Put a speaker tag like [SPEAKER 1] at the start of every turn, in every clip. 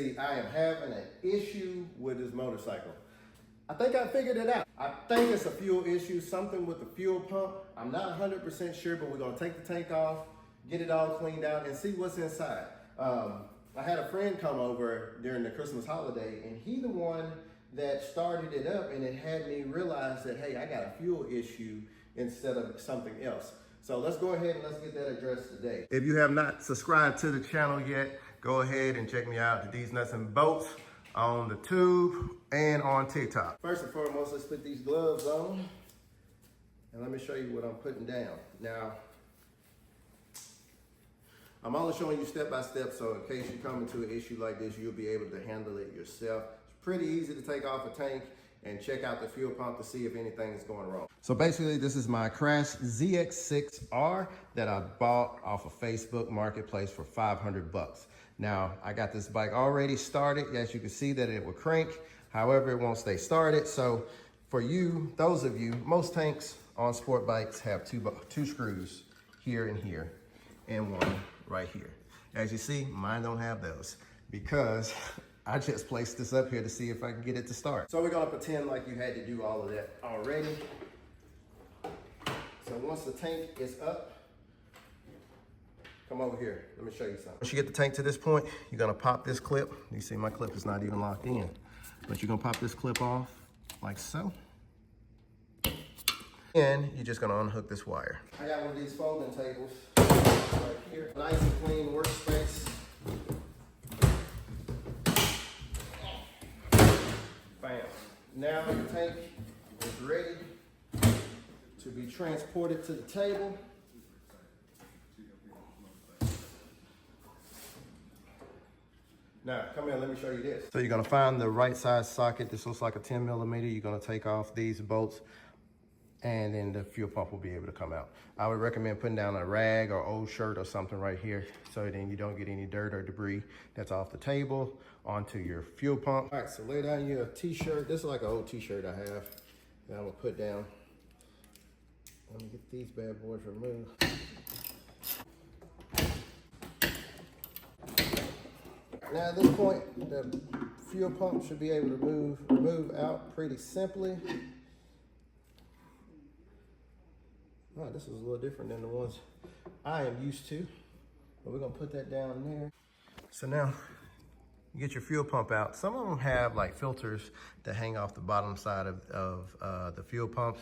[SPEAKER 1] see, I am having an issue with this motorcycle. I think I figured it out. I think it's a fuel issue, something with the fuel pump. I'm not 100% sure, but we're gonna take the tank off, get it all cleaned out, and see what's inside. I had a friend come over during the Christmas holiday, and he the one that started it up, and it had me realize that, hey, I got a fuel issue instead of something else. So let's go ahead and let's get that addressed today. If you have not subscribed to the channel yet, go ahead and check me out at These Nuts and Bolts on the tube and on TikTok. First and foremost, let's put these gloves on. And let me show you what I'm putting down. Now, I'm only showing you step by step, so in case you come into an issue like this, you'll be able to handle it yourself. It's pretty easy to take off a tank and check out the fuel pump to see if anything is going wrong. So basically, this is my Kawasaki ZX6R that I bought off of Facebook Marketplace for 500 bucks. Now, I got this bike already started. As you can see that it will crank. However, it won't stay started. So for you, those of you, most tanks on sport bikes have two screws here and here, and one right here. As you see, mine don't have those because I just placed this up here to see if I can get it to start. So we're gonna pretend like you had to do all of that already. So once the tank is up, come over here, let me show you something. Once you get the tank to this point, you're gonna pop this clip. You see my clip is not even locked in, but you're gonna pop this clip off like so. And you're just gonna unhook this wire. I got one of these folding tables right here. Nice and clean workspace. Bam. Now the tank is ready to be transported to the table. Now, come here, let me show you this. So you're gonna find the right size socket. This looks like a 10 millimeter. You're gonna take off these bolts, and then the fuel pump will be able to come out. I would recommend putting down a rag or old shirt or something right here so then you don't get any dirt or debris that's off the table onto your fuel pump. All right, so lay down your t-shirt. This is like an old t-shirt I have that I'm gonna put down. Let me get these bad boys removed. Now at this point, the fuel pump should be able to move out pretty simply. Oh, this is a little different than the ones I am used to, but we're gonna put that down there. So now you get your fuel pump out. Some of them have like filters that hang off the bottom side of the fuel pumps.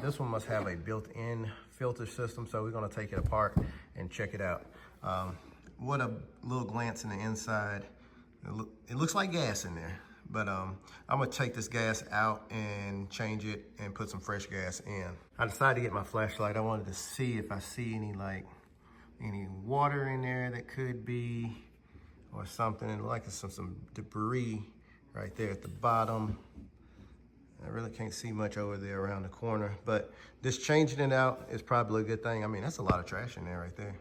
[SPEAKER 1] This one must have a built-in filter system, so we're gonna take it apart and check it out. What a little glance in the inside. It looks like gas in there, but I'm gonna take this gas out and change it and put some fresh gas in. I decided to get my flashlight. I wanted to see if I see any water in there that could be, or something. It looks like there's some debris right there at the bottom. I really can't see much over there around the corner, but just changing it out is probably a good thing. I mean, that's a lot of trash in there right there.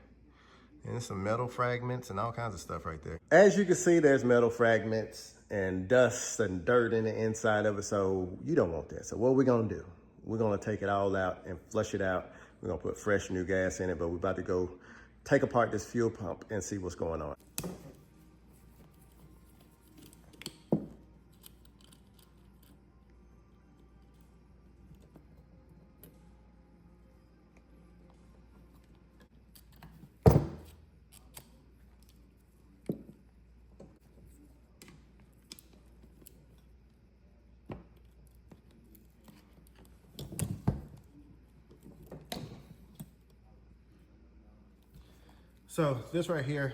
[SPEAKER 1] And there's some metal fragments and all kinds of stuff right there. As you can see, there's metal fragments and dust and dirt in the inside of it, so you don't want that. So what we're gonna do, we're gonna take it all out and flush it out. We're gonna put fresh new gas in it, but we're about to go take apart this fuel pump and see what's going on. So this right here,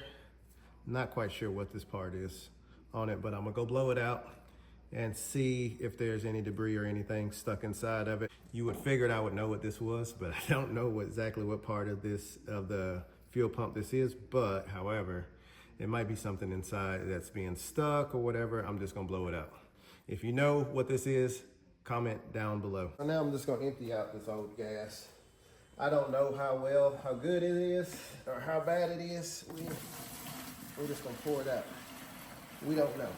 [SPEAKER 1] not quite sure what this part is on it, but I'm gonna go blow it out and see if there's any debris or anything stuck inside of it. You would figure I would know what this was, but I don't know exactly what part of the fuel pump this is, but however, it might be something inside that's being stuck or whatever. I'm just gonna blow it out. If you know what this is, comment down below. So now I'm just gonna empty out this old gas. I don't know how good it is or how bad it is. We're just gonna pour it out. We don't know.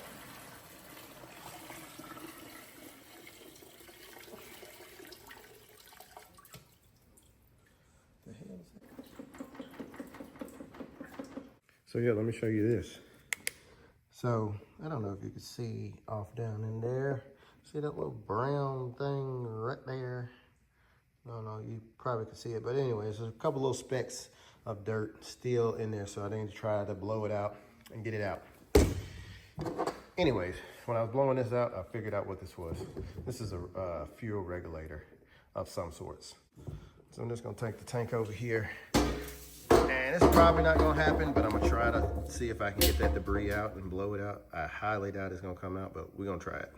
[SPEAKER 1] The hell is that? So yeah, let me show you this. So I don't know if you can see off down in there. See that little brown thing right there? No, you probably can see it. But anyways, there's a couple little specks of dirt still in there, so I need to try to blow it out and get it out. Anyways, when I was blowing this out, I figured out what this was. This is a fuel regulator of some sorts. So I'm just gonna take the tank over here. And it's probably not gonna happen, but I'm gonna try to see if I can get that debris out and blow it out. I highly doubt it's gonna come out, but we're gonna try it.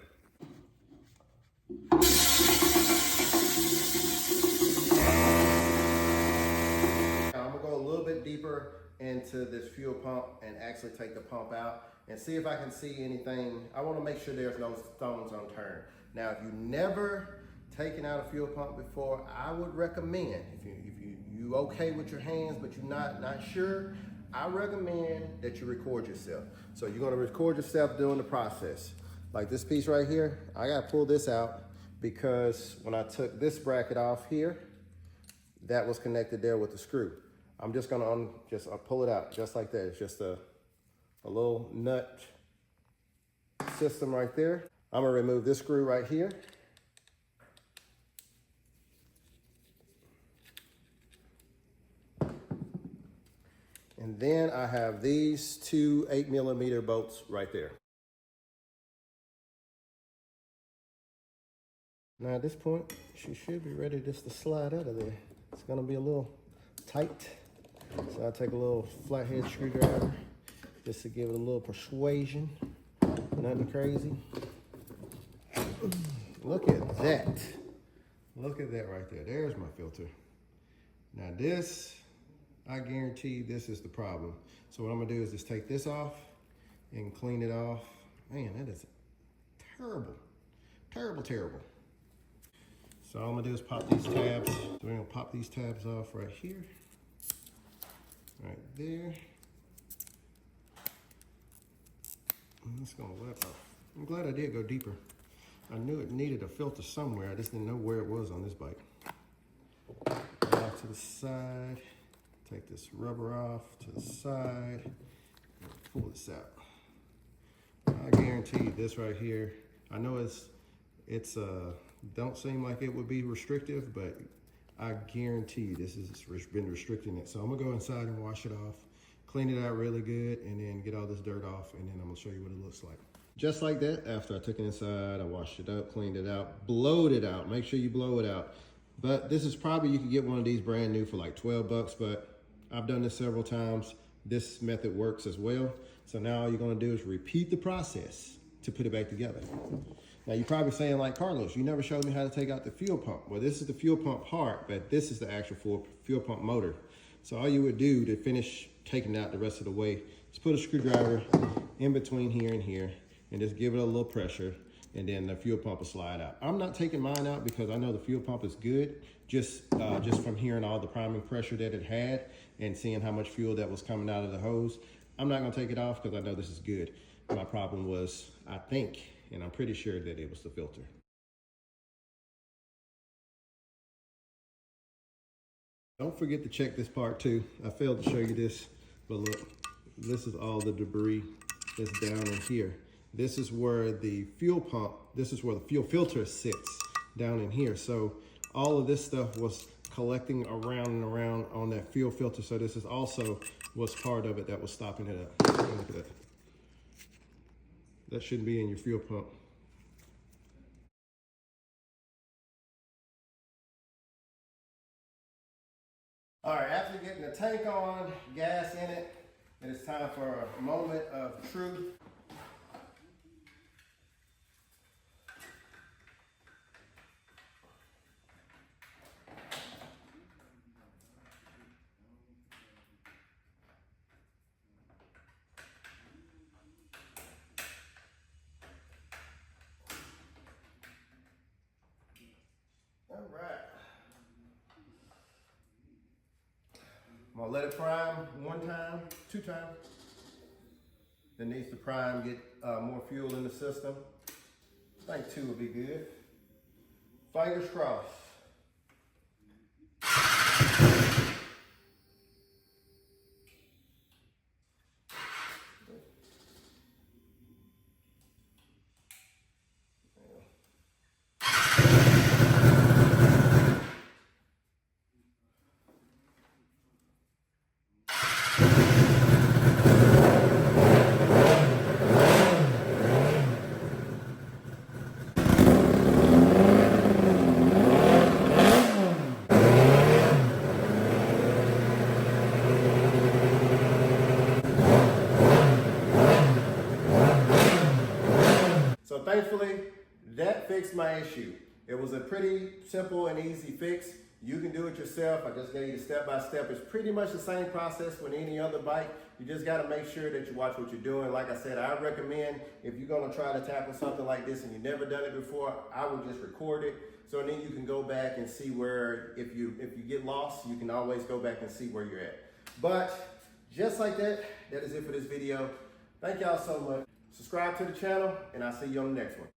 [SPEAKER 1] Now I'm gonna go a little bit deeper into this fuel pump and actually take the pump out and see if I can see anything. I wanna make sure there's no stones unturned. Now, if you've never taken out a fuel pump before, I would recommend, if you okay with your hands, but you're not sure, I recommend that you record yourself. So you're gonna record yourself doing the process. Like this piece right here, I gotta pull this out because when I took this bracket off here, that was connected there with the screw. I'm just gonna I'll pull it out just like that. It's just a little nut system right there. I'm gonna remove this screw right here. And then I have these two 8mm bolts right there. Now at this point, she should be ready just to slide out of there. It's gonna be a little tight. So I'll take a little flathead screwdriver just to give it a little persuasion. Nothing crazy. Look at that. Look at that right there. There's my filter. Now this, I guarantee this is the problem. So what I'm gonna do is just take this off and clean it off. Man, that is terrible, terrible, terrible. So all I'm gonna do is pop these tabs. So we're gonna pop these tabs off right here, right there. And it's gonna let off. I'm glad I did go deeper. I knew it needed a filter somewhere. I just didn't know where it was on this bike. Off to the side. Take this rubber off to the side and pull this out. I guarantee this right here, I know it's don't seem like it would be restrictive, but I guarantee this has been restricting it. So I'm gonna go inside and wash it off, clean it out really good, and then get all this dirt off, and then I'm gonna show you what it looks like. Just like that, after I took it inside, I washed it up, cleaned it out, blowed it out. Make sure you blow it out. But this is probably, you could get one of these brand new for like 12 bucks, but I've done this several times. This method works as well. So now all you're gonna do is repeat the process to put it back together. Now you're probably saying like, Carlos, you never showed me how to take out the fuel pump. Well, this is the fuel pump part, but this is the actual fuel pump motor. So all you would do to finish taking it out the rest of the way is put a screwdriver in between here and here and just give it a little pressure, and then the fuel pump will slide out. I'm not taking mine out because I know the fuel pump is good, just from hearing all the priming pressure that it had and seeing how much fuel that was coming out of the hose. I'm not gonna take it off because I know this is good. My problem was, I think, and I'm pretty sure that it was the filter. Don't forget to check this part too. I failed to show you this, but look, this is all the debris that's down in here. This is where the fuel pump, this is where the fuel filter sits down in here. So all of this stuff was collecting around and around on that fuel filter. So this is also was part of it that was stopping it up. Look at that. That shouldn't be in your fuel pump. All right, after getting the tank on, gas in it, it is time for a moment of truth. All right. I'm gonna let it prime one time, 2 times. It needs to prime, get more fuel in the system. I think 2 would be good. Fingers crossed. thankfully, that fixed my issue. It was a pretty simple and easy fix. You can do it yourself. I just gave you the step-by-step. It's pretty much the same process with any other bike. You just got to make sure that you watch what you're doing. Like I said, I recommend if you're going to try to tackle something like this and you've never done it before, I would just record it. So then you can go back and see where, if you get lost, you can always go back and see where you're at. But just like that, that is it for this video. Thank y'all so much. Subscribe to the channel, and I'll see you on the next one.